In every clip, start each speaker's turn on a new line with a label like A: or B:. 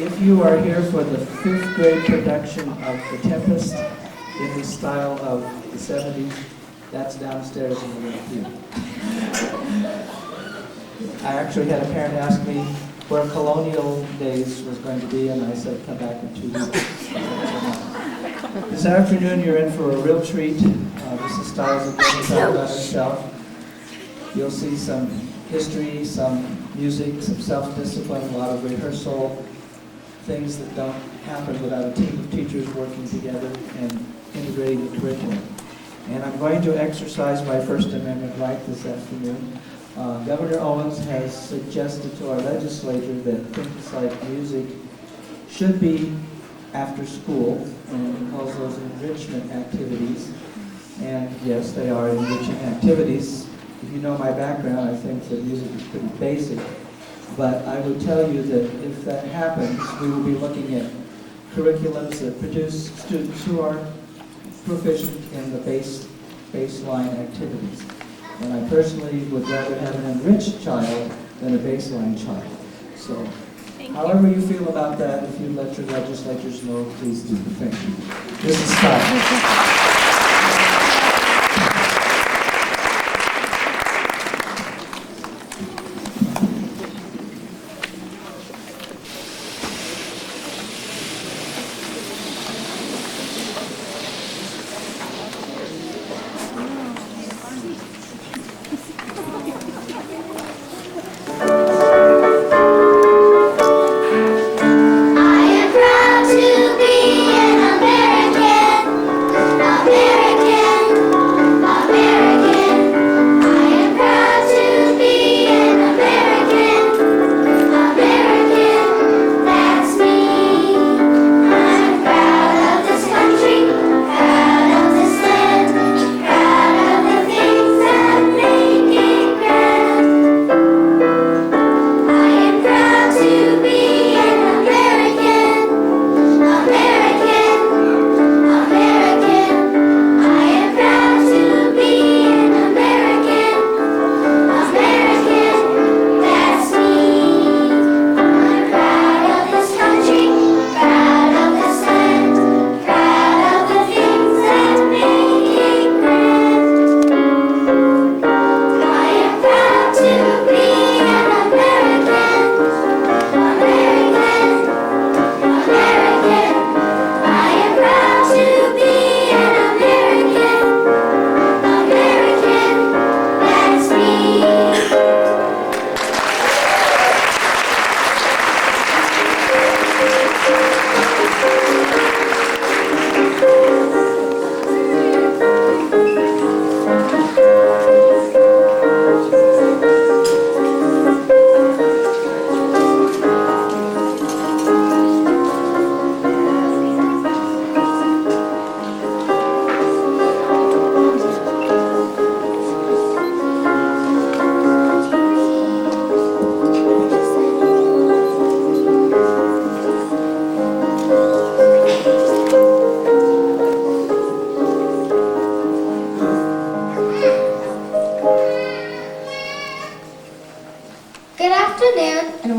A: If you are here for the 5th grade production of The Tempest in the style of the 70s, that's downstairs in the room too. I actually had a parent ask me where Colonial Days was going to be, and I said, come back in 2 weeks. This afternoon, you're in for a real treat. Mrs. Stiles is going to talk about herself. You'll see some history, some music, some self-discipline, a lot of rehearsal, things that don't happen without a team of teachers working together and integrating the curriculum. And I'm going to exercise my First Amendment right this afternoon. Governor Owens has suggested to our legislature that things like music should be after school, and he calls those enrichment activities. And yes, they are enriching activities. If you know my background, I think that music is pretty basic. But I would tell you that if that happens, we will be looking at curriculums that produce students who are proficient in the baseline activities. And I personally would rather have an enriched child than a baseline child. So, however you feel about that, if you let your legislators know, please do. Thank you. This is Scott.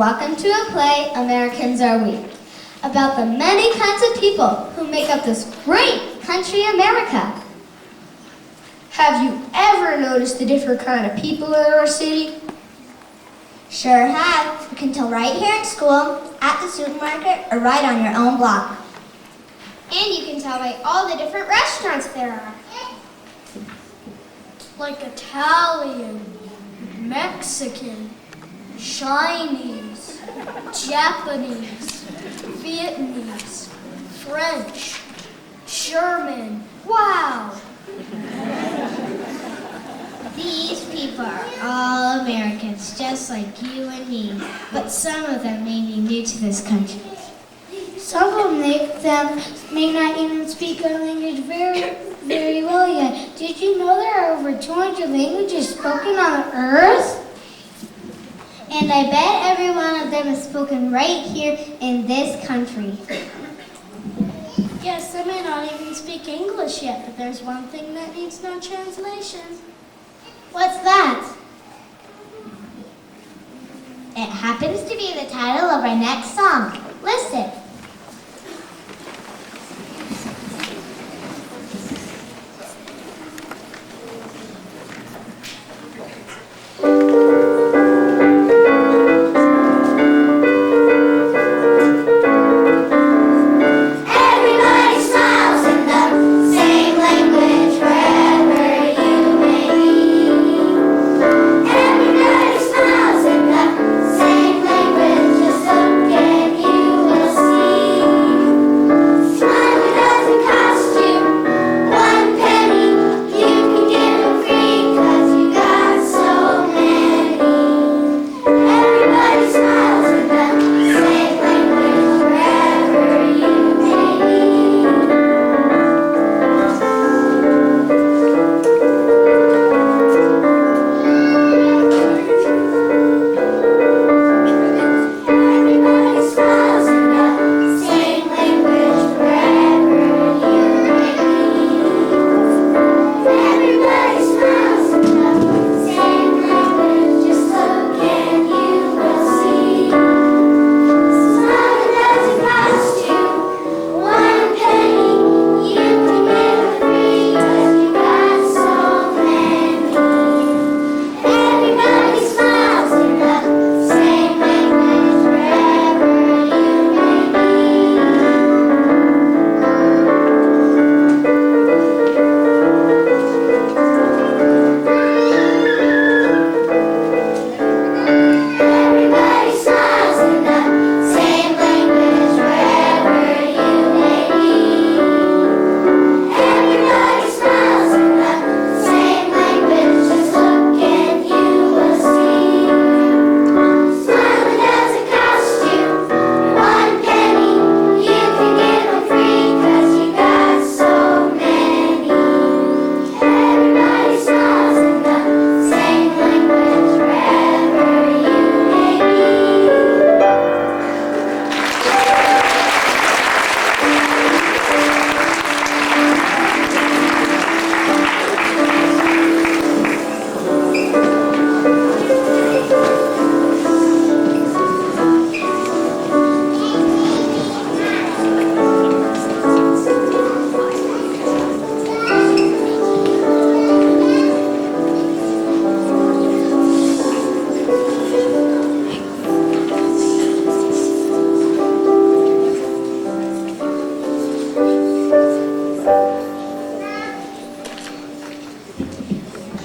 B: Welcome to a play, Americans Are We, about the many kinds of people who make up this great country, America.
C: Have you ever noticed the different kind of people in our city?
B: Sure have. You can tell right here at school, at the supermarket, or right on your own block.
C: And you can tell by all the different restaurants there are. Like Italian, Mexican, Chinese, Japanese, Vietnamese, French, German. Wow!
B: These people are all Americans, just like you and me, but some of them may be new to this country. Some of them may not even speak our language very well yet. Did you know there are over 200 languages spoken on Earth? And I bet every one of them is spoken right here in this country.
C: Yes, I may not even speak English yet, but there's one thing that needs no translation.
B: What's that? It happens to be the title of our next song. Listen.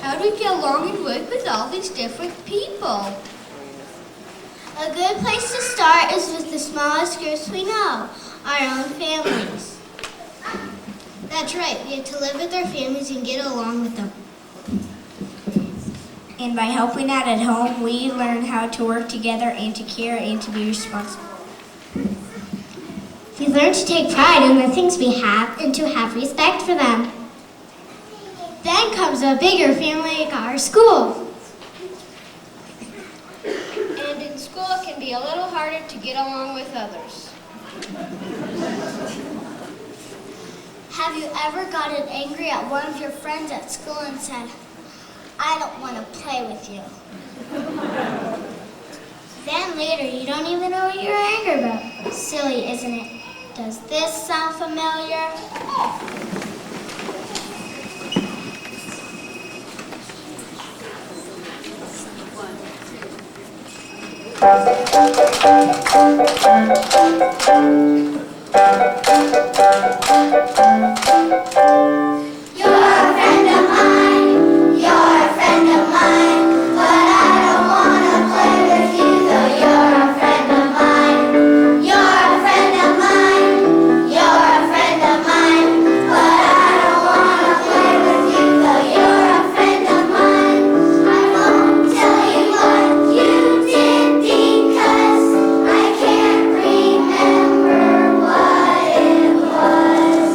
C: How do we get along and work with all these different people?
B: A good place to start is with the smallest groups we know, our own families.
C: That's right, we have to live with our families and get along with them.
D: And by helping out at home, we learn how to work together and to care and to be responsible.
B: We learn to take pride in the things we have and to have respect for them. Then comes a bigger family like our school.
C: And in school, it can be a little harder to get along with others.
B: Have you ever gotten angry at one of your friends at school and said, "I don't want to play with you"? Then later, you don't even know what you're angry about. Silly, isn't it? Does this sound familiar?
E: You're a friend of mine, you're a friend of mine, but I don't wanna play with you, though you're a friend of mine. You're a friend of mine, you're a friend of mine, but I don't wanna play with you, though you're a friend of mine. I won't tell you what you did because I can't remember what it was.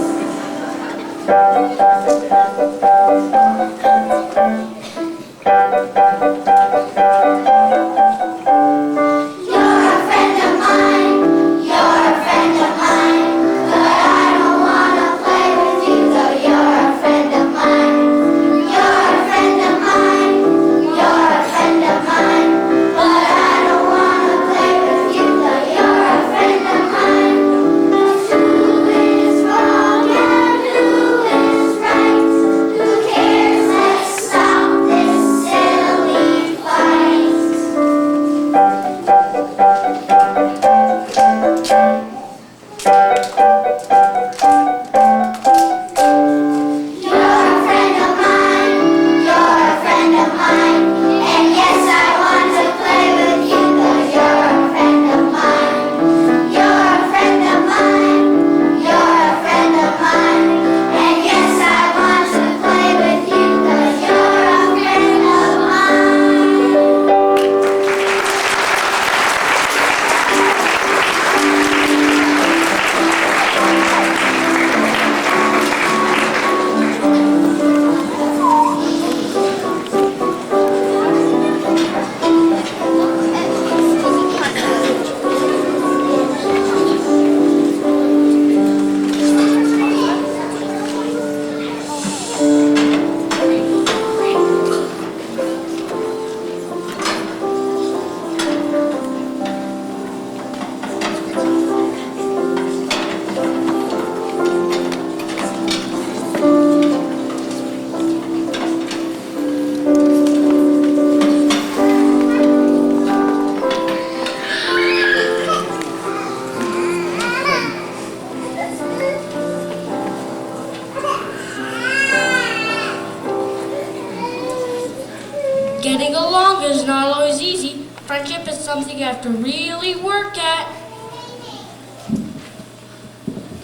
F: Leadership is something you have to really work at.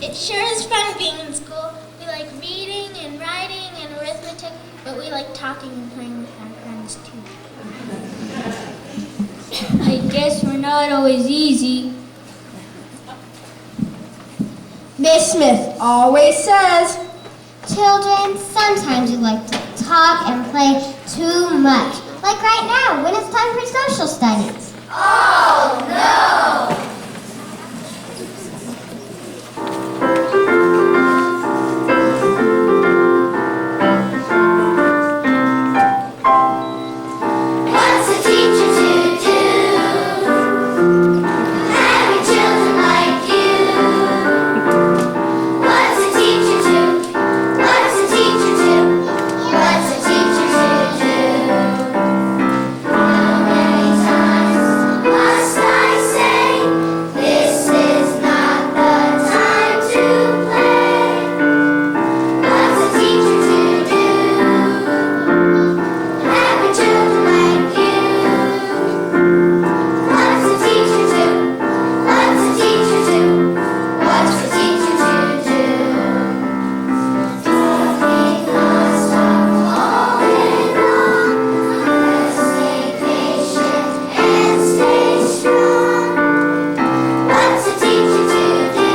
B: It sure is fun being in school. We like reading and writing and arithmetic, but we like talking and playing with our friends too.
D: I guess we're not always easy.
C: Miss Smith always says,
B: Children, sometimes you like to talk and play too much. Like right now, when it's time for social studies.
E: Oh no! What's a teacher to do? Having children like you. What's a teacher to? What's a teacher to? What's a teacher to do? How many times must I say this is not the time to play? What's a teacher to do? Having children like you. What's a teacher to? What's a teacher to? What's a teacher to do? Talking non-stop all day long. Just stay patient and stay strong. What's a teacher to do?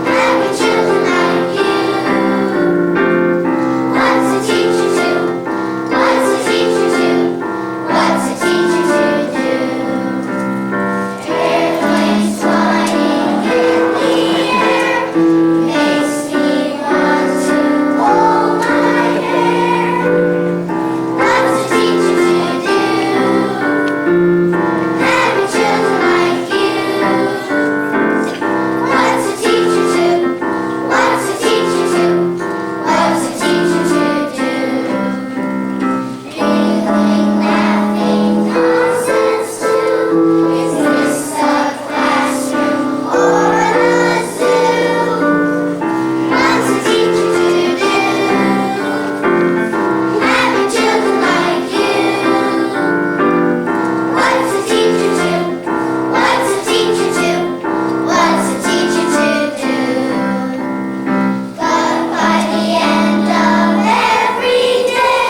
E: Having children like you. What's a teacher to? What's a teacher to? What's a teacher to do? Airplanes flying in the air makes me want to hold my hair. What's a teacher to do? Having children like you. What's a teacher to? What's a teacher to? What's a teacher to do? Giggling, laughing, nonsense too. Is this a classroom or a zoo? What's a teacher to do? Having children like you. What's a teacher to? What's a teacher to? What's a teacher to do? But by the end of every day,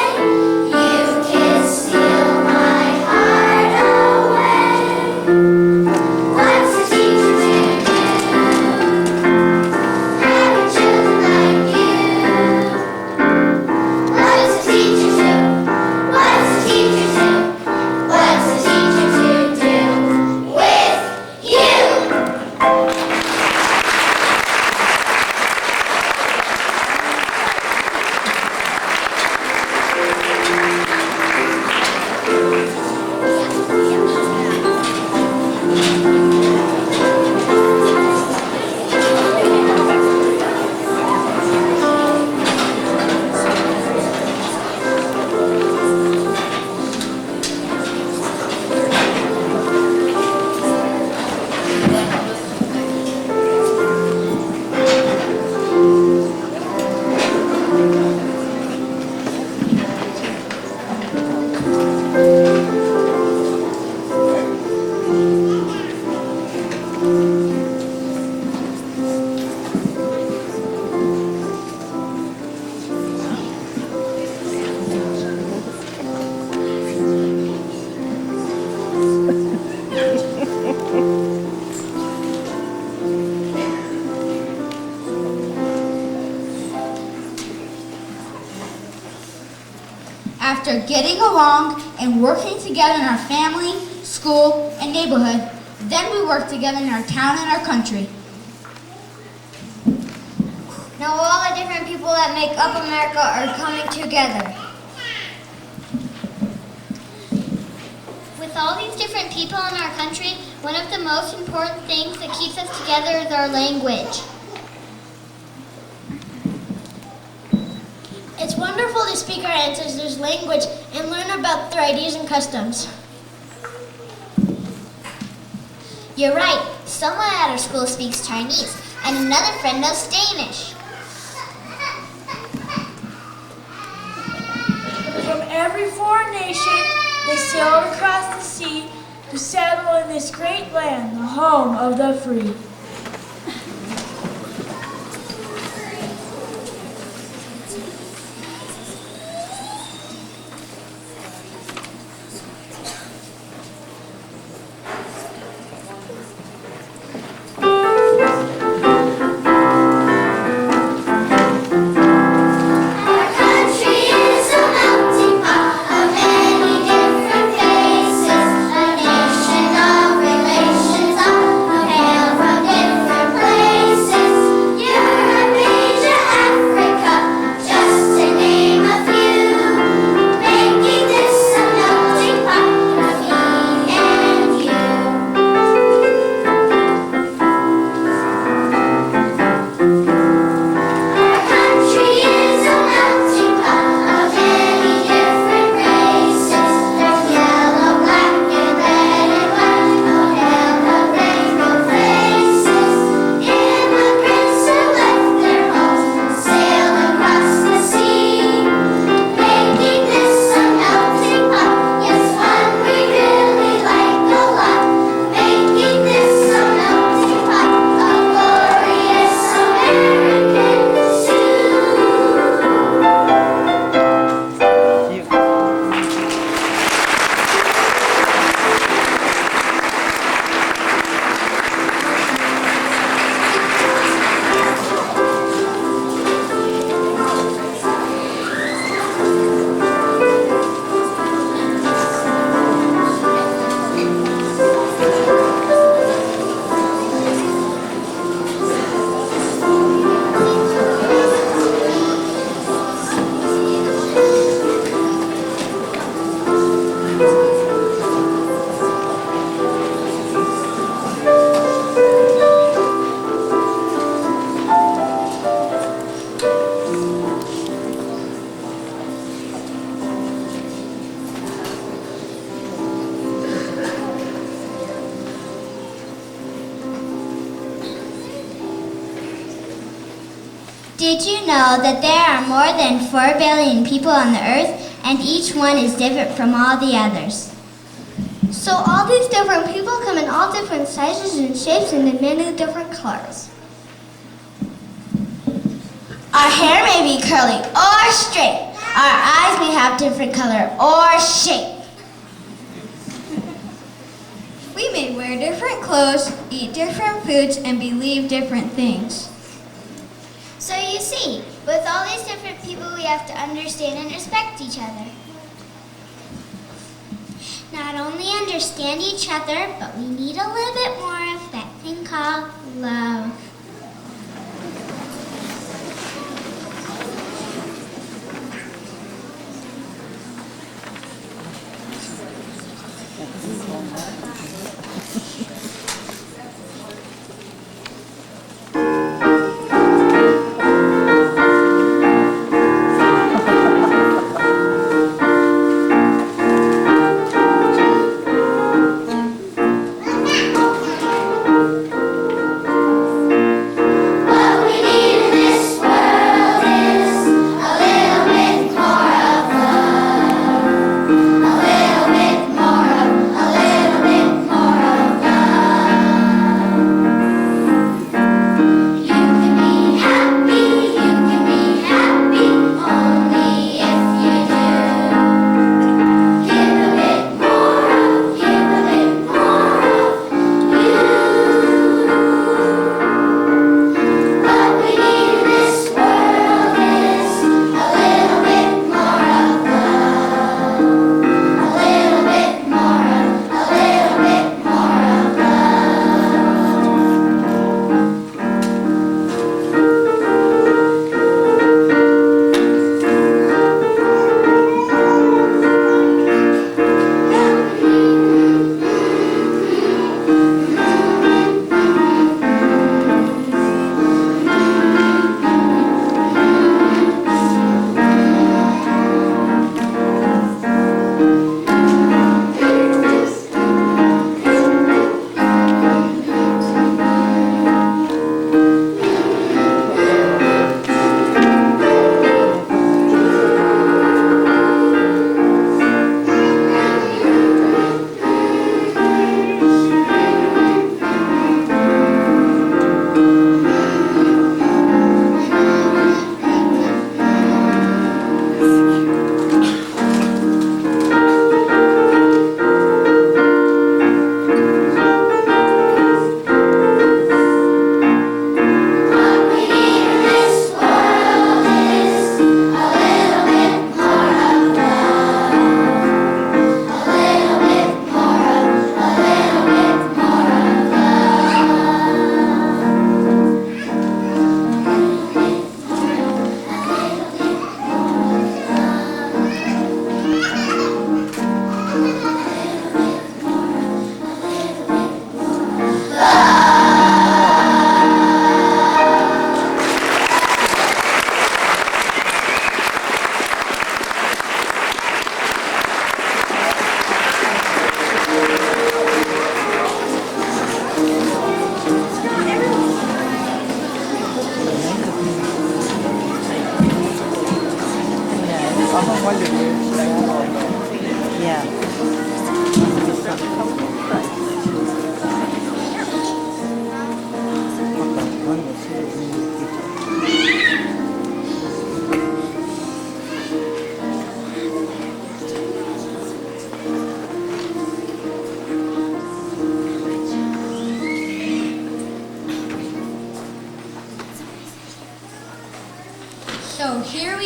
E: you can steal my heart away. What's a teacher to do? Having children like you. What's a teacher to? What's a teacher to? What's a teacher to do with you?
C: after getting along and working together in our family, school, and neighborhood, then we work together in our town and our country.
B: Now all the different people that make up America are coming together. With all these different people in our country, one of the most important things that keeps us together is our language. It's wonderful to speak our ancestors' language and learn about their ideas and customs. You're right. Someone at our school speaks Chinese, and another friend knows Danish.
F: From every foreign nation,
G: They sailed across the sea to settle in this great land, the home of the free.
E: Our country is a melting pot of many different faces, a nation of relations all hail from different places. Europe, Asia, Africa, just to name a few, making this a melting pot of me and you. Our country is a melting pot of many different races. There's yellow, black, and red and white, all hail the rainbow faces. Immigrants who left their homes sailed across the sea, making this a melting pot. Yes, one we really like a lot, making this a melting pot, a glorious American stew.
B: Did you know that there are more than 4 billion people on the earth, and each one is different from all the others? So all these different people come in all different sizes and shapes and in many different colors. Our hair may be curly or straight. Our eyes may have different color or shape. We may wear different clothes, eat different foods, and believe different things. So you see, with all these different people, we have to understand and respect each other. Not only understand each other, but we need a little bit more of that thing called love.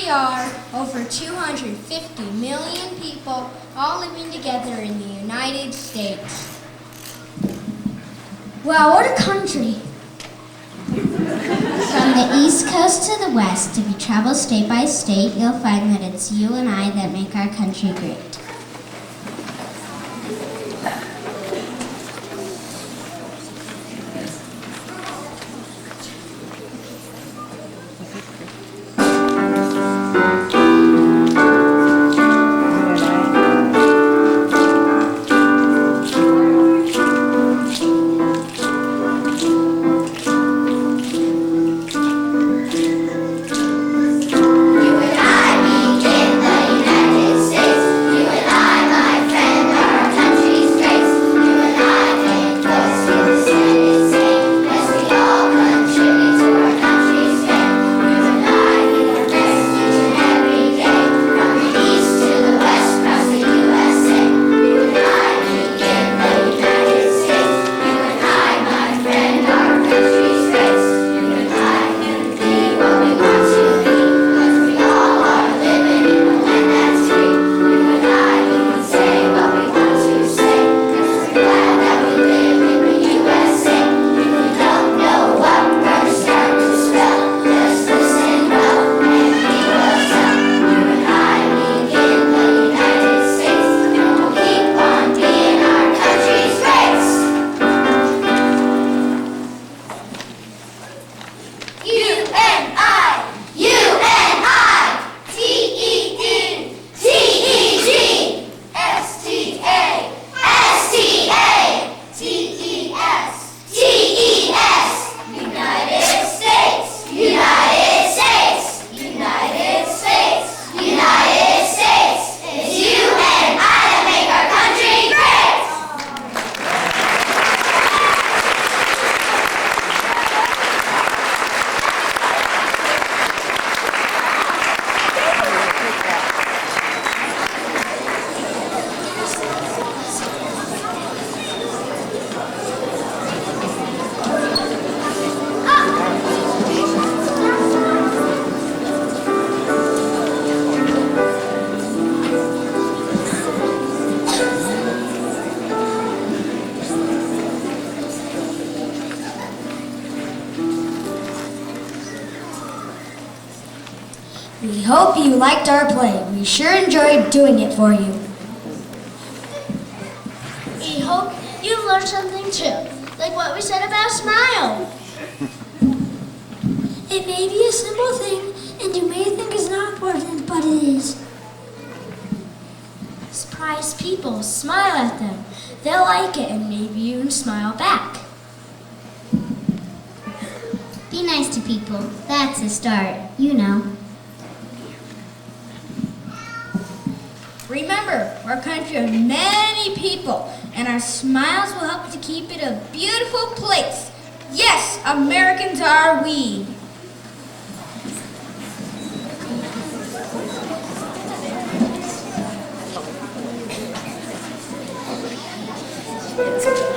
D: we are, over 250 million people, all living together in the United States.
B: Wow, what a country! From the East Coast to the West, if you travel state by state, you'll find that it's you and I that make our country great.
D: We hope you liked our play. We sure enjoyed doing it for you.
B: We hope you learned something too, like what we said about smile.
G: It may be a simple thing, and you may think it's not important, but it is.
B: Surprise people, smile at them. They'll like it, and maybe even smile back. Be nice to people. That's a start, you know.
D: Remember, we're a country of many people, and our smiles will help to keep it a beautiful place. Yes, Americans are we.
E: Loyalty.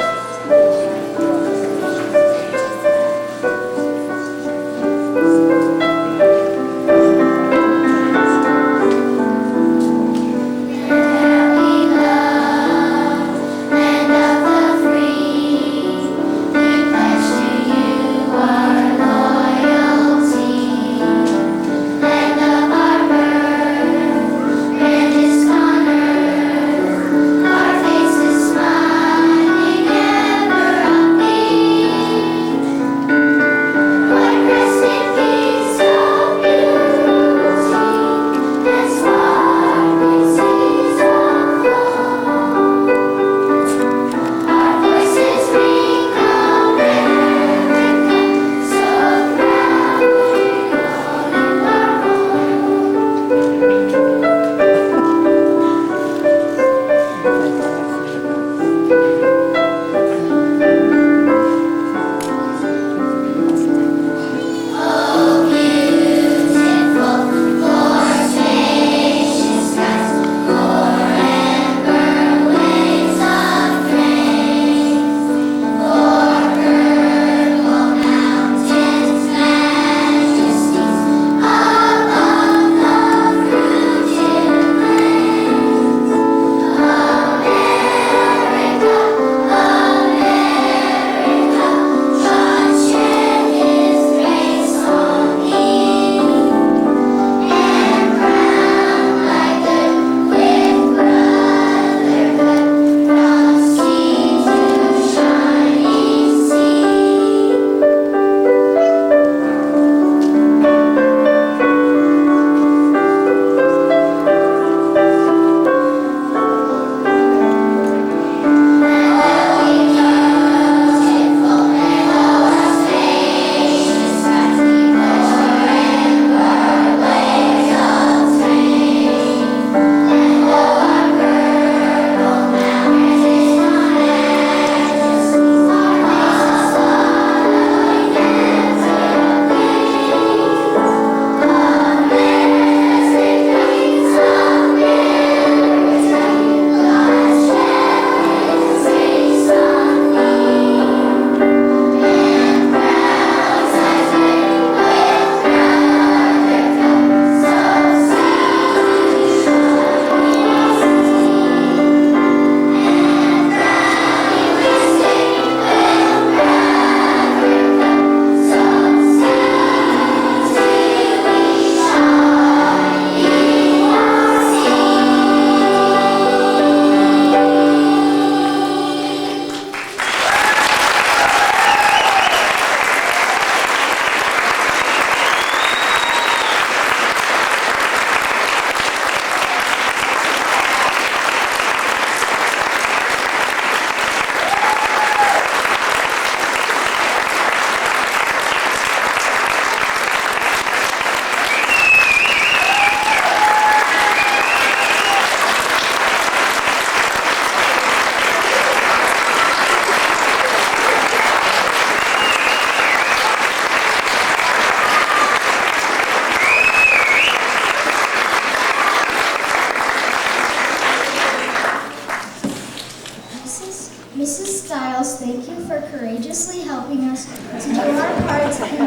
B: thank you for courageously helping us to do our parts in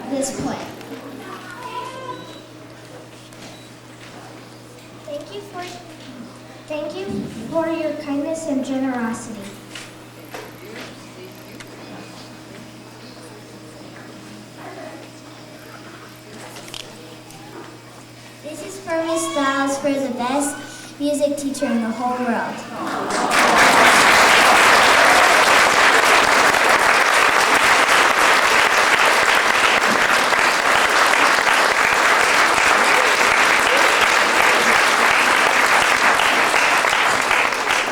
B: this play. Thank you for your kindness and generosity. This is for Miss Styles for the best music teacher in the whole world.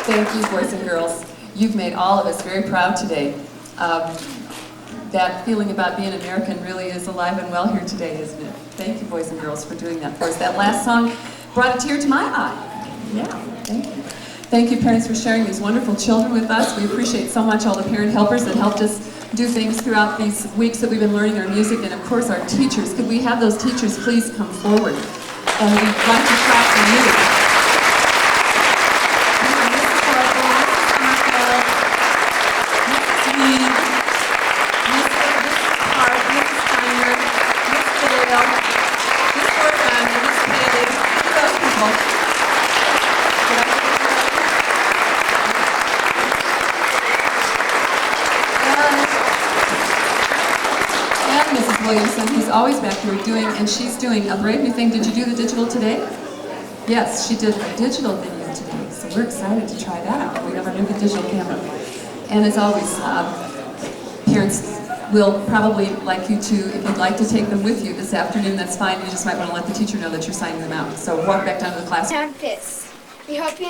H: Thank you, boys and girls. You've made all of us very proud today. That feeling about being American really is alive and well here today, isn't it? Thank you, boys and girls, for doing that for us. That last song brought a tear to my eye. Yeah, thank you. Thank you, parents, for sharing these wonderful children with us. We appreciate so much all the parent helpers that helped us do things throughout these weeks that we've been learning our music, and of course our teachers. Could we have those teachers please come forward? And we'd like to clap for you. Williamson, who's always back here doing, and she's doing a brave new thing. Did you do the digital today? Yes, she did a digital video today, so we're excited to try that out. We have our new digital camera. And as always, parents will probably like you to, if you'd like to take them with you this afternoon, that's fine. You just might want to let the teacher know that you're signing them out. So walk back down to the class.
B: Campus. We hope you